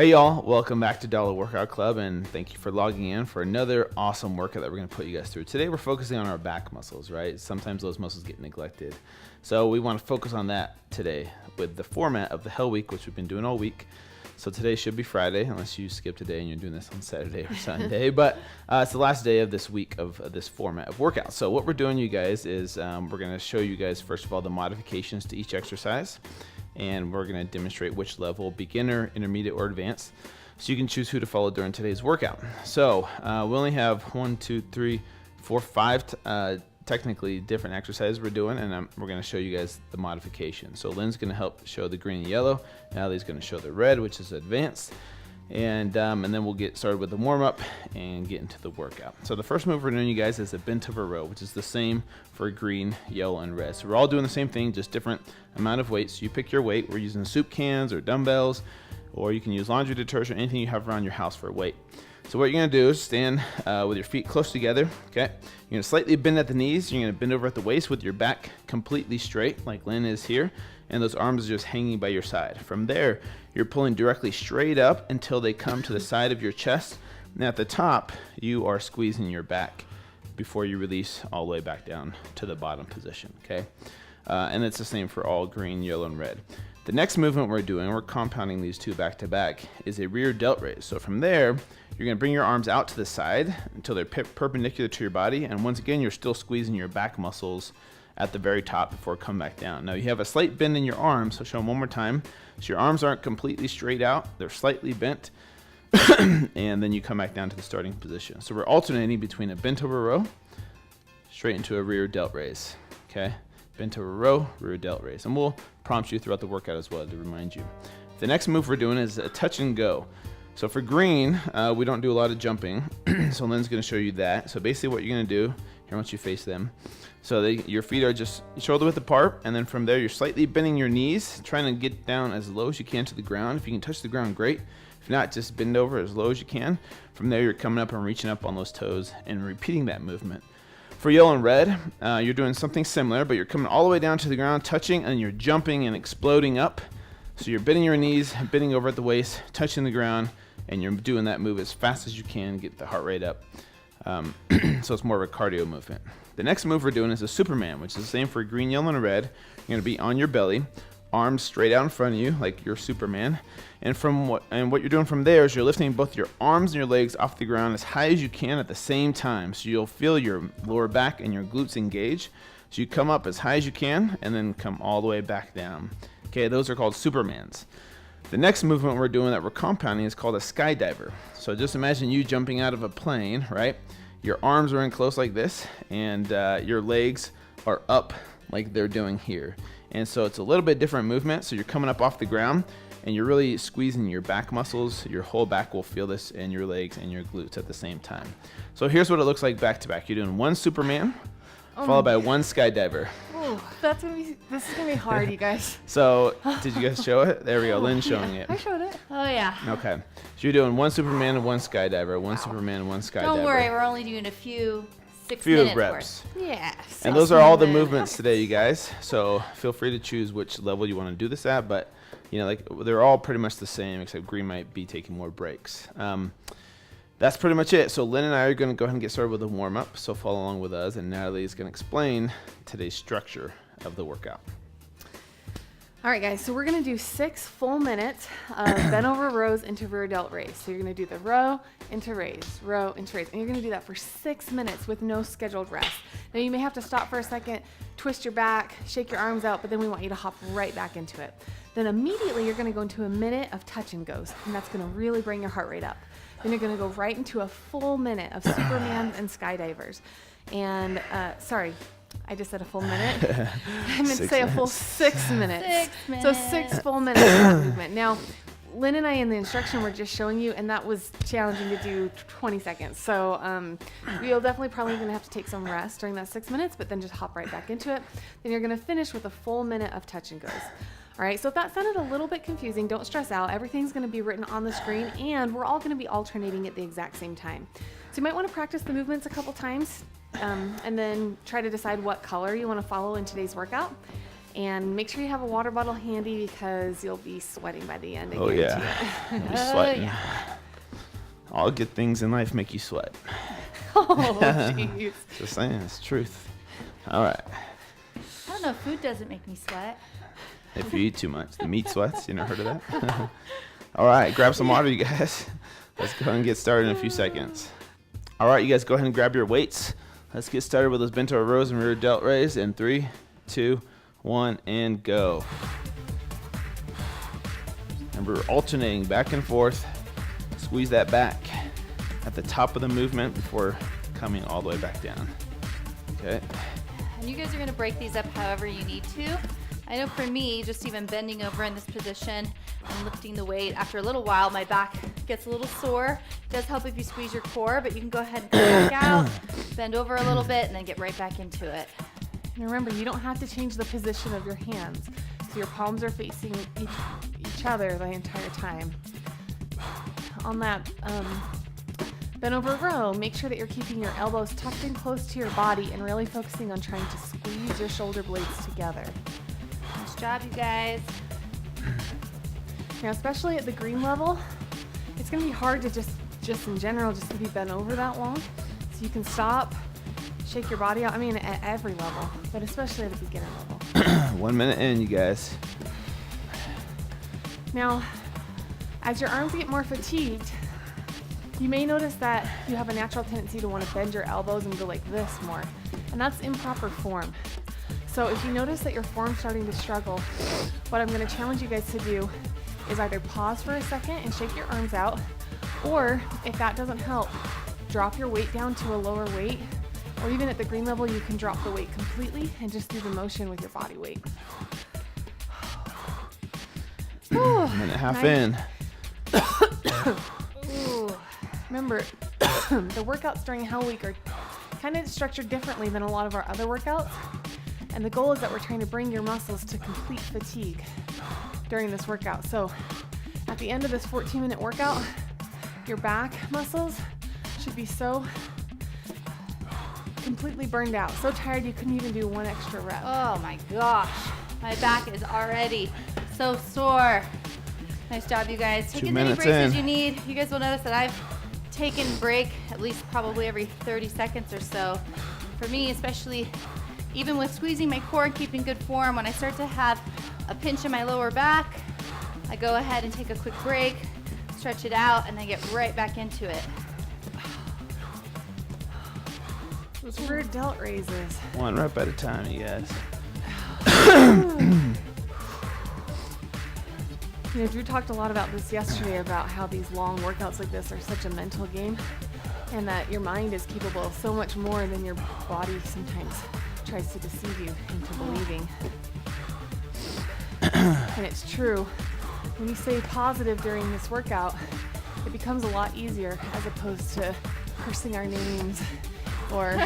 Hey y'all, welcome back to Dollar Workout Club, and thank you for logging in for another awesome workout that we're going to put you guys through. Today we're focusing on our back muscles, right? Sometimes those muscles get neglected. So we want to focus on that today with the format of the Hell Week, which we've been doing all week. So today should be Friday, unless you skip today and you're doing this on Saturday or Sunday. But it's the last day of this week of this format of workout. So what we're doing, you guys, is we're going to show you guys, first of all, the modifications to each exercise. And we're going to demonstrate which level, beginner, intermediate, or advanced. So you can choose who to follow during today's workout. So we only have 5 technically different exercises we're doing, and we're going to show you guys the modification. So Lynn's going to help show the green and yellow. Natalie's going to show the red, which is advanced. And then we'll get started with the warm-up and get into the workout. So the first move we're doing, you guys, is a bent over row, which is the same for green, yellow, and red. So we're all doing the same thing, just different amount of weight. So you pick your weight. We're using soup cans or dumbbells, or you can use laundry detergent, anything you have around your house for weight. So what you're going to do is stand with your feet close together, okay? You're going to slightly bend at the knees. You're going to bend over at the waist with your back completely straight, like Lynn is here, and those arms are just hanging by your side. From there, you're pulling directly straight up until they come to the side of your chest. And at the top, you are squeezing your back before you release all the way back down to the bottom position, okay? And it's the same for all green, yellow, and red. The next movement we're doing, we're compounding these two back to back, is a rear delt raise. So from there, you're going to bring your arms out to the side until they're perpendicular to your body. And once again, you're still squeezing your back muscles at the very top before come back down. Now you have a slight bend in your arms, so show them one more time. So your arms aren't completely straight out, they're slightly bent. And then you come back down to the starting position. So we're alternating between a bent over row, straight into a rear delt raise, okay? Bent over row, rear delt raise. And we'll prompt you throughout the workout as well to remind you. The next move we're doing is a touch and go. So for green, we don't do a lot of jumping. So Lynn's gonna show you that. So basically what you're gonna do, here once you face them, so your feet are just shoulder width apart, and then from there you're slightly bending your knees, trying to get down as low as you can to the ground. If you can touch the ground, great. If not, just bend over as low as you can. From there you're coming up and reaching up on those toes and repeating that movement. For yellow and red, you're doing something similar, but you're coming all the way down to the ground, touching, and you're jumping and exploding up. So you're bending your knees, bending over at the waist, touching the ground, and you're doing that move as fast as you can, get the heart rate up. So it's more of a cardio movement. The next move we're doing is a Superman, which is the same for green, yellow, and red. You're going to be on your belly, arms straight out in front of you, like you're Superman. And what you're doing from there is you're lifting both your arms and your legs off the ground as high as you can at the same time. So you'll feel your lower back and your glutes engage. So you come up as high as you can and then come all the way back down. Okay, those are called Supermans. The next movement we're doing that we're compounding is called a skydiver. So just imagine you jumping out of a plane, right? Your arms are in close like this, and your legs are up like they're doing here. And so it's a little bit different movement. So you're coming up off the ground, and you're really squeezing your back muscles. Your whole back will feel this, and your legs and your glutes at the same time. So here's what it looks like back to back. You're doing one Superman, followed by one skydiver. Ooh, this is gonna be hard, you guys. So did you guys show it? There we go. Lynn's showing it. I showed it. Oh, yeah. Okay. So you're doing one Superman and one skydiver, one Superman and one skydiver. Don't worry, we're only doing a few few minutes reps. worth. Yeah. And those are all the movements today, you guys. So feel free to choose which level you want to do this at, but like they're all pretty much the same, except green might be taking more breaks. That's pretty much it. So Lynn and I are going to go ahead and get started with a warm-up. So follow along with us, and Natalie is going to explain today's structure of the workout. All right, guys. So we're gonna do 6 full minutes of bent over rows into rear delt raise. So you're gonna do the row into raise, row into raise, and you're gonna do that for 6 minutes with no scheduled rest. Now you may have to stop for a second, twist your back, shake your arms out, but then we want you to hop right back into it. Then immediately you're gonna go into a minute of touch and goes, and that's gonna really bring your heart rate up. Then you're gonna go right into a full minute of Supermans and skydivers. And sorry, I just said a full minute. I meant to say a full 6 minutes. 6 minutes. So 6 full minutes of that movement. Now, Lynn and I in the instruction were just showing you, and that was challenging to do 20 seconds. So you'll definitely probably going to have to take some rest during that 6 minutes, but then just hop right back into it. Then you're going to finish with a full minute of touch and goes. All right, so if that sounded a little bit confusing, don't stress out. Everything's going to be written on the screen, and we're all going to be alternating at the exact same time. So you might want to practice the movements a couple times, and then try to decide what color you want to follow in today's workout. And make sure you have a water bottle handy because you'll be sweating by the end. I Oh guarantee yeah, it. you'll be sweating. yeah. All good things in life make you sweat. Oh, jeez. Just saying, it's the truth. All right. I don't know. Food doesn't make me sweat. If you eat too much, the meat sweats. You never heard of that? All right, grab some water, you guys. Let's go ahead and get started in a few seconds. All right, you guys go ahead and grab your weights. Let's get started with those bent over rows and rear delt raise in 3, 2, 1, and go. Remember, alternating back and forth. Squeeze that back at the top of the movement before coming all the way back down. Okay. And you guys are gonna break these up however you need to. I know for me, just even bending over in this position and lifting the weight, after a little while, my back gets a little sore. It does help if you squeeze your core, but you can go ahead and come back out, bend over a little bit, and then get right back into it. And remember, you don't have to change the position of your hands. So your palms are facing each other the entire time. On that bent over row, make sure that you're keeping your elbows tucked in close to your body and really focusing on trying to squeeze your shoulder blades together. Nice job, you guys. Now, especially at the green level, it's going to be hard to just in general, just to be bent over that long. So you can stop, shake your body out. I mean, at every level, but especially at the beginner level. 1 minute in, you guys. Now, as your arms get more fatigued, you may notice that you have a natural tendency to want to bend your elbows and go like this more, and that's improper form. So if you notice that your form's starting to struggle, what I'm going to challenge you guys to do is either pause for a second and shake your arms out, or if that doesn't help, drop your weight down to a lower weight, or even at the green level, you can drop the weight completely and just do the motion with your body weight. A minute and a half in. Ooh. Remember, the workouts during Hell Week are kind of structured differently than a lot of our other workouts. And the goal is that we're trying to bring your muscles to complete fatigue during this workout. So at the end of this 14-minute workout, your back muscles should be so completely burned out, so tired you couldn't even do one extra rep. Oh my gosh. My back is already so sore. Nice job, you guys. Take 2 as many minutes breaks as in. you need. You guys will notice that I've taken break at least probably every 30 seconds or so. For me, especially even with squeezing my core and keeping good form, when I start to have a pinch in my lower back, I go ahead and take a quick break, stretch it out, and then get right back into it. Those rear delt raises. 1 rep at a time, you guys. You know, Drew talked a lot about this yesterday, about how these long workouts like this are such a mental game, and that your mind is capable of so much more than your body sometimes tries to deceive you into believing. And it's true. When you stay positive during this workout, it becomes a lot easier as opposed to cursing our names or...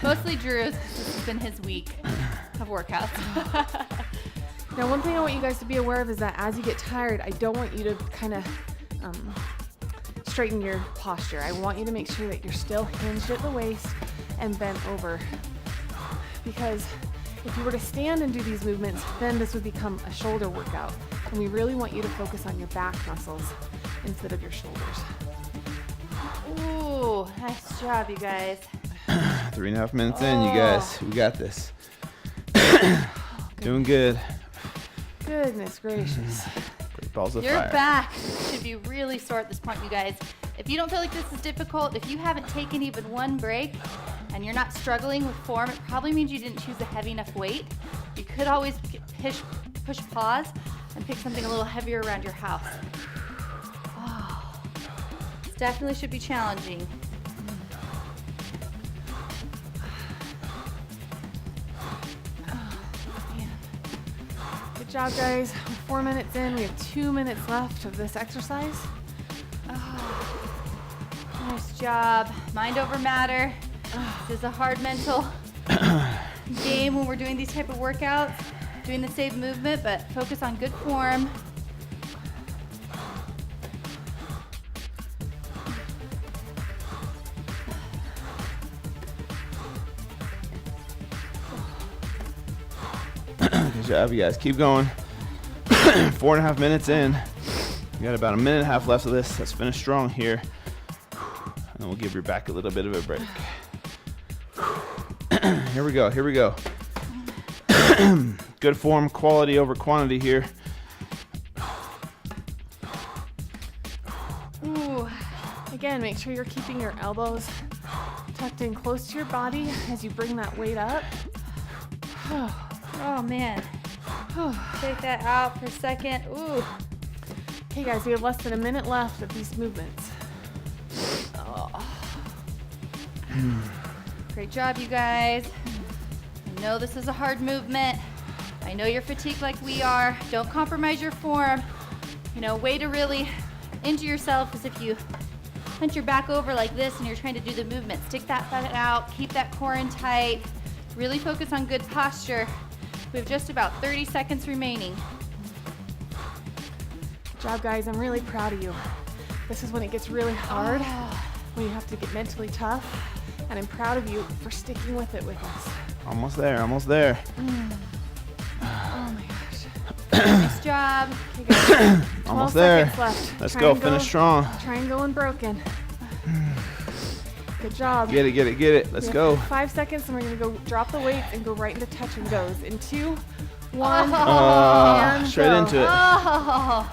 Mostly Drew's. This has been his week of workouts. Now, one thing I want you guys to be aware of is that as you get tired, I don't want you to kind of straighten your posture. I want you to make sure that you're still hinged at the waist and bent over. Because if you were to stand and do these movements, then this would become a shoulder workout. And we really want you to focus on your back muscles instead of your shoulders. Ooh, nice job, you guys. 3.5 minutes in, you guys. We got this. Doing good. Goodness gracious. Great balls of Your fire. back should be really sore at this point, you guys. If you don't feel like this is difficult, if you haven't taken even one break and you're not struggling with form, it probably means you didn't choose a heavy enough weight. You could always push pause and pick something a little heavier around your house. Oh, this definitely should be challenging. Good job, guys. We're 4 minutes in. We have 2 minutes left of this exercise. Oh, nice job. Mind over matter. This is a hard mental game when we're doing these type of workouts, doing the same movement, but focus on good form. job, you guys. Keep going. 4.5 minutes in. We got about a minute and a half left of this. Let's finish strong here. And then we'll give your back a little bit of a break. Here we go. Here we go. Good form, quality over quantity here. Ooh. Again, make sure you're keeping your elbows tucked in close to your body as you bring that weight up. Oh man. Take that out for a second. Ooh. Okay guys, we have less than a minute left of these movements. Great job, you guys. I know this is a hard movement. I know you're fatigued like we are. Don't compromise your form. You know, way to really injure yourself is if you hunch your back over like this and you're trying to do the movement. Stick that foot out, keep that core in tight. Really focus on good posture. We have just about 30 seconds remaining. Good job guys, I'm really proud of you. This is when it gets really hard, when you have to get mentally tough, and I'm proud of you for sticking with it with us. Almost there, almost there. Oh my gosh. Nice job. Okay guys, 12 Almost there. seconds left. Let's Try go, and finish strong. Try and go unbroken. Good job. Get it, get it, get it. Let's go. 5 seconds and we're gonna go drop the weights and go right into touch and goes. In 2, 1, and Straight go. into it. Oh.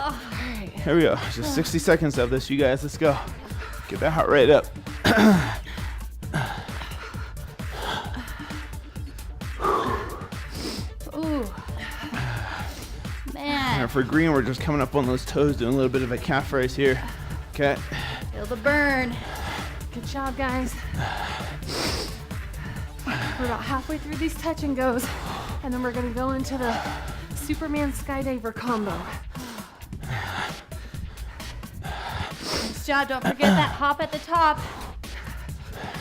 Alright. Here we go. Just 60 seconds of this, you guys. Let's go. Get that heart rate up. Ooh. Man. And for green, we're just coming up on those toes, doing a little bit of a calf raise here. Okay. Feel the burn. Good job, guys. We're about halfway through these touch and goes, and then we're gonna go into the Superman skydiver combo. Nice job. Don't forget that hop at the top.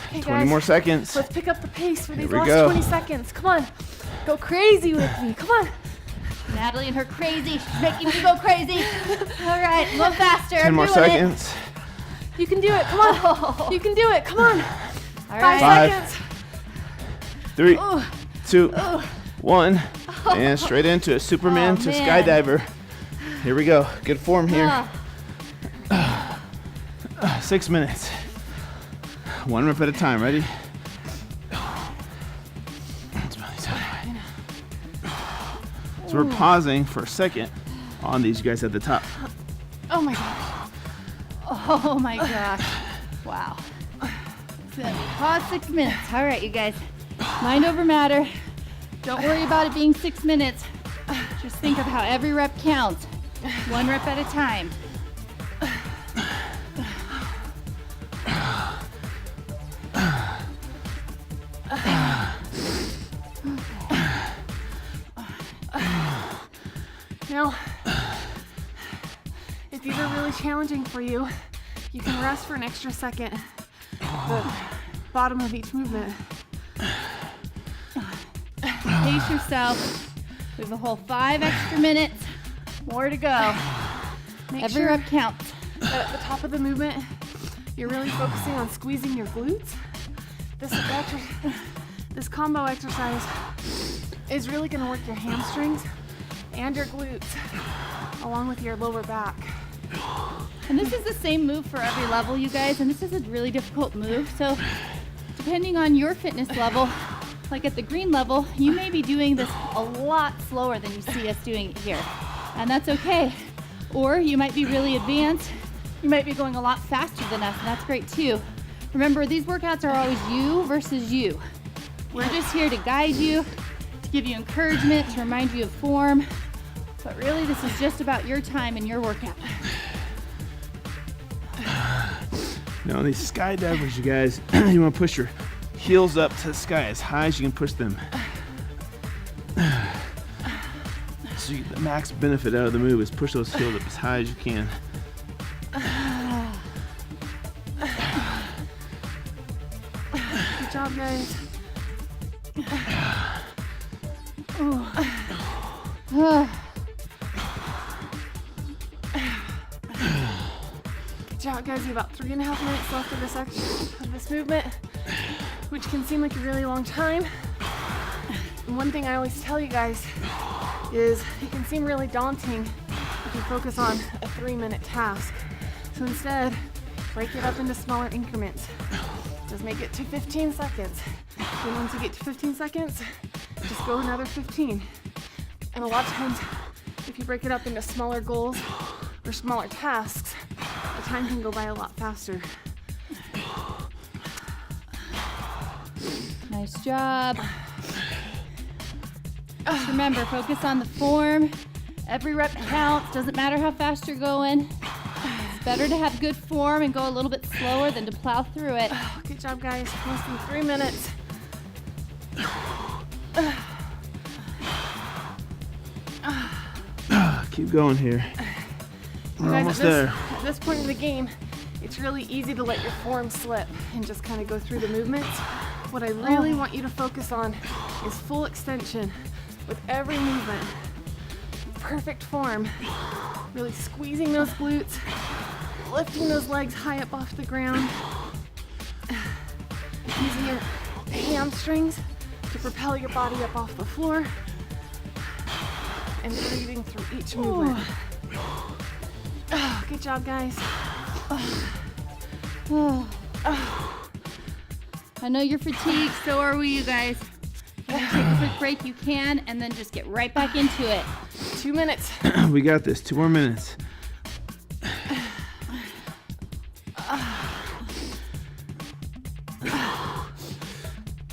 Okay, 20 guys, more seconds. let's pick up the pace for these Here we last go. 20 seconds. Come on, go crazy with me. Come on. Natalie and her crazy. She's making me go crazy. All right, a little faster. 10 more I'm doing seconds. You can do it. Come on. Oh. You can do it. Come on. All 5 right. 5, seconds. 3, Ooh. 2, Ooh. 1, and straight into it. Superman Oh, to man. skydiver. Here we go. Good form here. 6 minutes. 1 rep at a time. Ready? It's really tough. So we're pausing for a second on these guys at the top. Oh my God. Oh my gosh. Wow. So, pause 6 minutes. All right, you guys. Mind over matter. Don't worry about it being 6 minutes. Just think of how every rep counts. 1 rep at a time. Now, if these are really challenging for you, you can rest for an extra second at the bottom of each movement. Pace yourself. We have a whole 5 extra minutes. More to go. Make Every sure rep counts. that at the top of the movement, you're really focusing on squeezing your glutes. This combo exercise is really going to work your hamstrings and your glutes, along with your lower back. And this is the same move for every level, you guys, and this is a really difficult move. So depending on your fitness level, like at the green level, you may be doing this a lot slower than you see us doing it here. And that's okay. Or you might be really advanced. You might be going a lot faster than us, and that's great too. Remember, these workouts are always you versus you. We're just here to guide you, to give you encouragement, to remind you of form. But really, this is just about your time and your workout. Now on these skydivers, you guys, you want to push your heels up to the sky as high as you can push them. So you get the max benefit out of the move is push those heels up as high as you can. Good job, guys. Good job, guys. You have about 3.5 minutes left of this movement, which can seem like a really long time. And one thing I always tell you guys is it can seem really daunting if you focus on a 3-minute task. So instead, break it up into smaller increments. Just make it to 15 seconds. Then once you get to 15 seconds, just go another 15. And a lot of times, if you break it up into smaller goals or smaller tasks, the time can go by a lot faster. Nice job. Just remember, focus on the form. Every rep counts. Doesn't matter how fast you're going. It's better to have good form and go a little bit slower than to plow through it. Good job, guys. Less than 3 minutes. Keep going here. We're Guys, almost there. At this point in the game, it's really easy to let your form slip and just kind of go through the movements. What I really want you to focus on is full extension with every movement. Perfect form. Really squeezing those glutes, lifting those legs high up off the ground, using your hamstrings to propel your body up off the floor, and breathing through each movement. Good job, guys. I know you're fatigued, so are we, you guys. If you want to take a quick break, you can, and then just get right back into it. 2 minutes. We got this. 2 more minutes.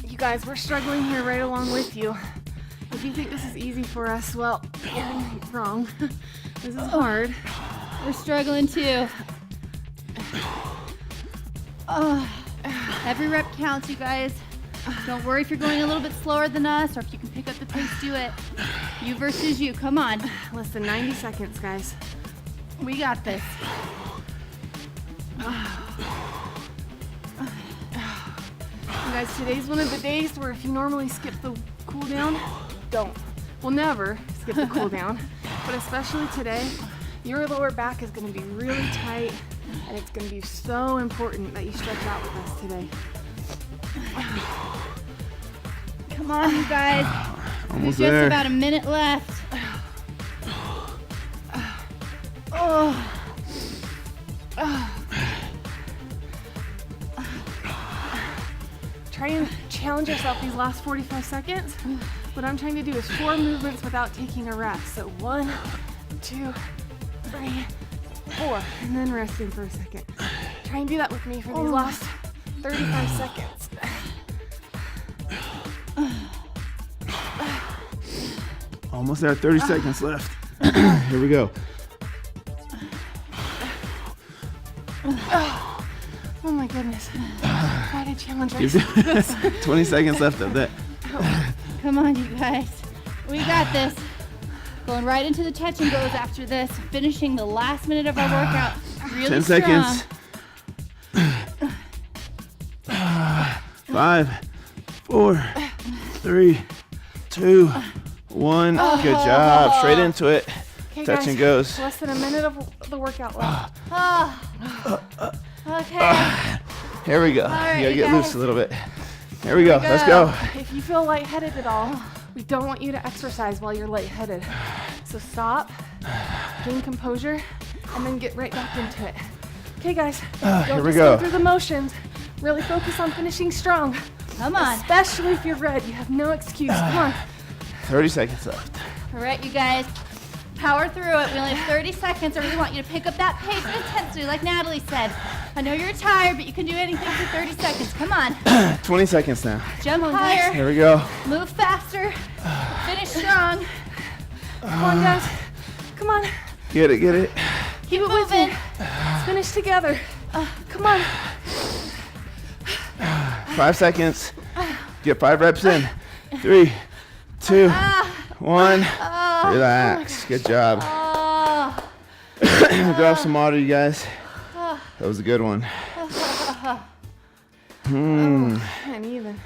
You guys, we're struggling here right along with you. If you think this is easy for us, well, you're wrong. This is hard. We're struggling too. Every rep counts, you guys. Don't worry if you're going a little bit slower than us, or if you can pick up the pace, do it. You versus you, come on. Less than 90 seconds, guys. We got this. You guys, today's one of the days where if you normally skip the cool down, don't. We'll never skip the cool down, but especially today, your lower back is going to be really tight, and it's going to be so important that you stretch out with us today. Come on, you guys. Almost There's there. just about a minute left. Try and challenge yourself these last 45 seconds. What I'm trying to do is 4 movements without taking a rest. So 1, 2, 3, 4, and then resting for a second. Try and do that with me for these last 35 seconds. Almost there. 30 seconds left. Here we go. Oh my goodness. Try to challenge ourselves. 20 seconds left of that. Come on, you guys. We got this. Going right into the touch and goes after this. Finishing the last minute of our workout. Really 10 strong. seconds. 5, 4, 3, 2, 1. Good job. Straight into it. Okay, Touch guys, and goes. less than a minute of the workout left. Okay. Here we go. right, You gotta you get guys. loose a little bit. Here we go. Let's go. If you feel lightheaded at all, we don't want you to exercise while you're lightheaded. So stop, gain composure, and then get right back into it. Okay, guys. Don't here we just go. through the motions. Really focus on finishing strong. Come on. Especially if you're red. You have no excuse. Come on. 30 seconds left. All right, you guys. Power through it. We only have 30 seconds. I really want you to pick up that pace and intensity, like Natalie said. I know you're tired, but you can do anything for 30 seconds. Come on. 20 seconds now. Jump higher. Here we go. Move faster. Finish strong. Come on, guys. Come on. Get it, get it. Keep it with me. moving. Let's finish together. Come on. 5 seconds. Get 5 reps in. 3, 2, 1. Relax. Good job. Grab some water, you guys. That was a good one. And even.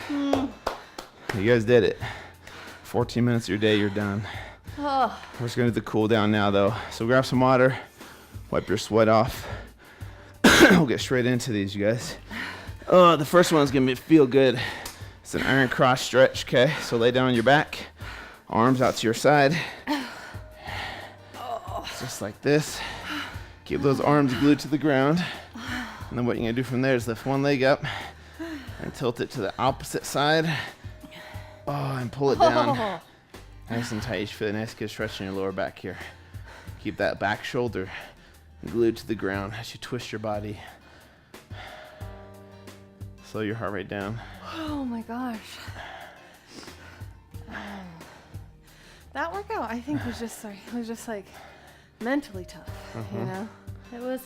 You guys did it. 14 minutes of your day, you're done. We're just gonna do the cool down now though. So grab some water, wipe your sweat off. We'll get straight into these, you guys. The first one's gonna feel good. It's an iron cross stretch, okay? So lay down on your back, arms out to your side. Just like this. Keep those arms glued to the ground. And then what you're gonna do from there is lift one leg up and tilt it to the opposite side. Oh, and pull it down. Nice and tight. You should feel a nice good stretch in your lower back here. Keep that back shoulder glued to the ground as you twist your body. Slow your heart rate down. Oh my gosh. That workout, I think, was just like mentally tough, you know? It was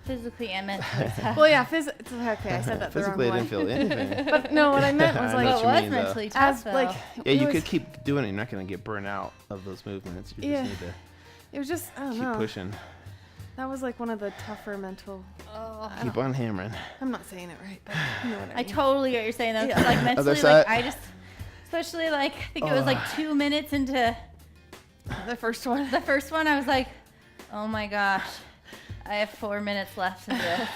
physically and mentally tough. Well, yeah, okay, I said that the wrong Physically, I way. didn't feel anything. But no, what I meant was I know like, what you It was mean, though. mentally tough, as though. like, Yeah, it you was, could keep doing it. You're not going to get burnt out of those movements. You Yeah. just need to it was just, I don't keep know. pushing. That was like one of the tougher mental. Keep on hammering. I'm not saying it right, but you know what I I mean. totally get what you're saying though. 'Cause, Yeah. like Other mentally, side. like I just, especially like I think it was like 2 minutes into The first one. the first one, I was like, oh my gosh, I have 4 minutes left in this.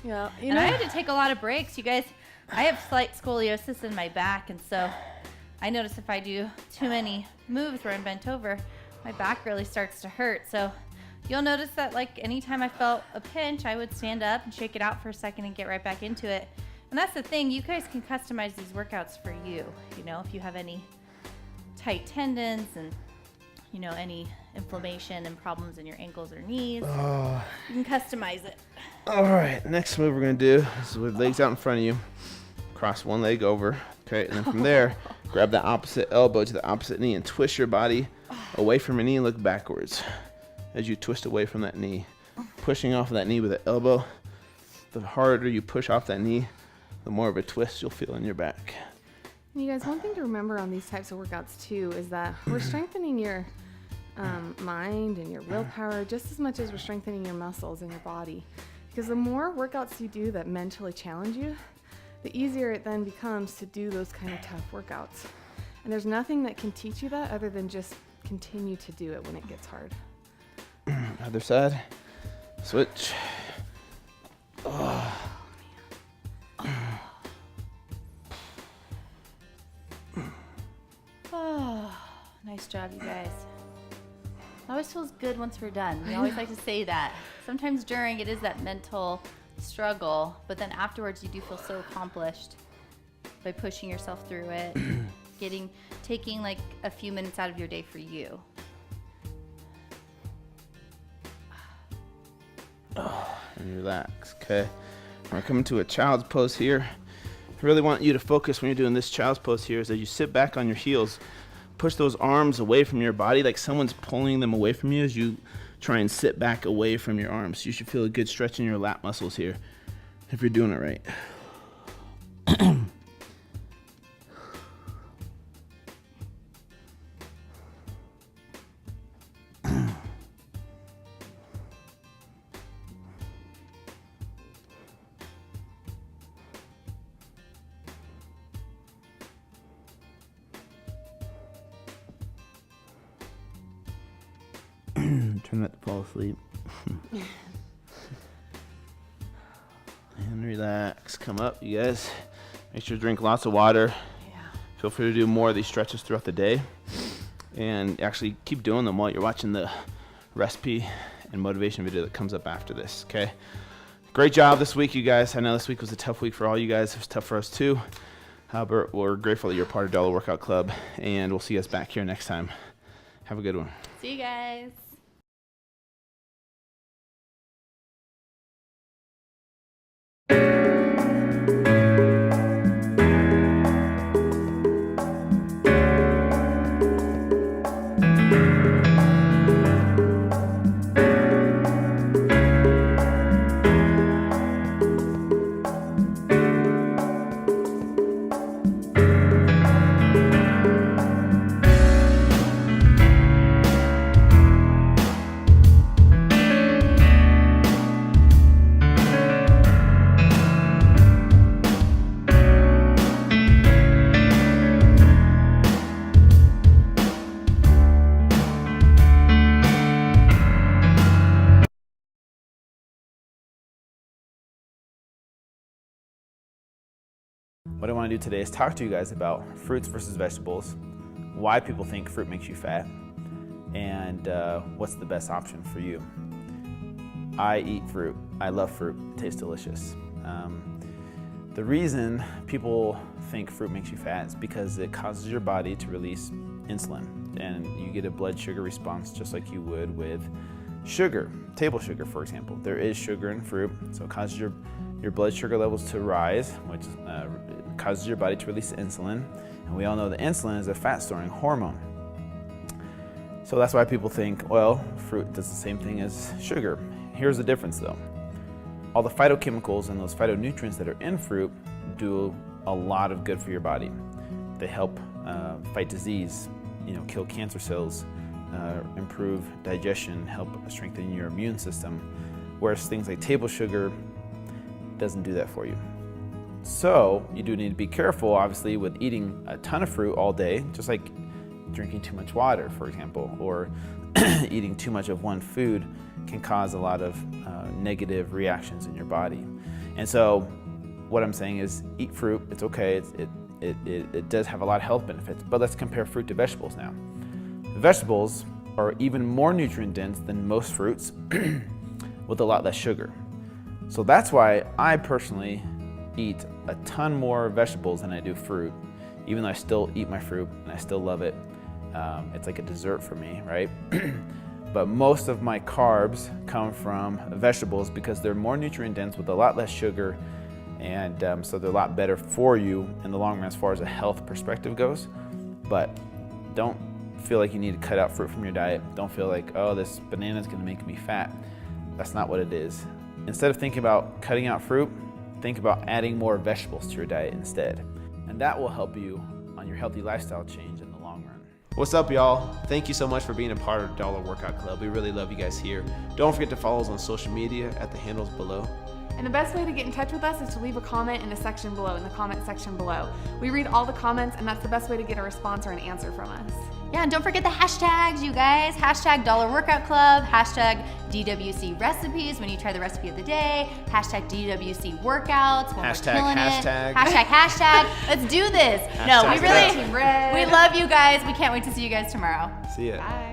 Yeah, you And know. I had to take a lot of breaks. You guys, I have slight scoliosis in my back, and so I notice if I do too many moves where I'm bent over, my back really starts to hurt. So you'll notice that like anytime I felt a pinch, I would stand up and shake it out for a second and get right back into it. And that's the thing, you guys can customize these workouts for you. You know, if you have any tight tendons and, you know, any inflammation and problems in your ankles or knees, you can customize it. All right, next move we're going to do is with legs out in front of you. Cross one leg over, okay? And then from there, grab that opposite elbow to the opposite knee and twist your body away from your knee and look backwards as you twist away from that knee. Pushing off of that knee with the elbow. The harder you push off that knee, the more of a twist you'll feel in your back. And you guys, one thing to remember on these types of workouts too is that we're strengthening your mind and your willpower just as much as we're strengthening your muscles and your body. Because the more workouts you do that mentally challenge you, the easier it then becomes to do those kind of tough workouts. And there's nothing that can teach you that other than just continue to do it when it gets hard. Other side. Switch. Oh, nice job, you guys. It always feels good once we're done. We always like to say that. Sometimes during it is that mental struggle, but then afterwards you do feel so accomplished by pushing yourself through it, taking like a few minutes out of your day for you. And relax, okay? We're coming to a child's pose here. I really want you to focus when you're doing this child's pose here is that you sit back on your heels, push those arms away from your body like someone's pulling them away from you as you try and sit back away from your arms. You should feel a good stretch in your lat muscles here if you're doing it right. Try not to fall asleep. And relax. Come up, you guys. Make sure to drink lots of water. Yeah. Feel free to do more of these stretches throughout the day. And actually keep doing them while you're watching the recipe and motivation video that comes up after this, okay? Great job this week, you guys. I know this week was a tough week for all you guys. It was tough for us too. But we're grateful that you're part of Dollar Workout Club. And we'll see you guys back here next time. Have a good one. See you guys. what I want to do today is talk to you guys about fruits versus vegetables, why people think fruit makes you fat, and what's the best option for you. I eat fruit. I love fruit. It tastes delicious. The reason people think fruit makes you fat is because it causes your body to release insulin, and you get a blood sugar response just like you would with sugar, table sugar, for example. There is sugar in fruit, so it causes your blood sugar levels to rise, which causes your body to release insulin. And we all know that insulin is a fat-storing hormone. So that's why people think, well, fruit does the same thing as sugar. Here's the difference, though. All the phytochemicals and those phytonutrients that are in fruit do a lot of good for your body. They help fight disease, kill cancer cells, improve digestion, help strengthen your immune system, whereas things like table sugar doesn't do that for you. So you do need to be careful, obviously, with eating a ton of fruit all day, just like drinking too much water, for example, or eating too much of one food can cause a lot of negative reactions in your body. And so what I'm saying is eat fruit. It's okay. It does have a lot of health benefits, but let's compare fruit to vegetables now. Vegetables are even more nutrient dense than most fruits with a lot less sugar. So that's why I personally eat a ton more vegetables than I do fruit, even though I still eat my fruit and I still love it. It's like a dessert for me, right? But most of my carbs come from vegetables because they're more nutrient dense with a lot less sugar, and so they're a lot better for you in the long run as far as a health perspective goes. But don't feel like you need to cut out fruit from your diet. Don't feel like, oh, this banana is going to make me fat. That's not what it is. Instead of thinking about cutting out fruit, think about adding more vegetables to your diet instead. And that will help you on your healthy lifestyle change in the long run. What's up, y'all? Thank you so much for being a part of Dollar Workout Club. We really love you guys here. Don't forget to follow us on social media at the handles below. And the best way to get in touch with us is to leave a comment in the section below, in the comment section below. We read all the comments, and that's the best way to get a response or an answer from us. Yeah, and don't forget the hashtags, you guys. Hashtag Dollar Workout Club, hashtag DWC recipes when you try the recipe of the day, hashtag DWC workouts when Hashtag, we're killing hashtag. it. Hashtag. Let's do this. No, we Hashtag. really, Team Red. we love you guys. We can't wait to see you guys tomorrow. See ya. Bye.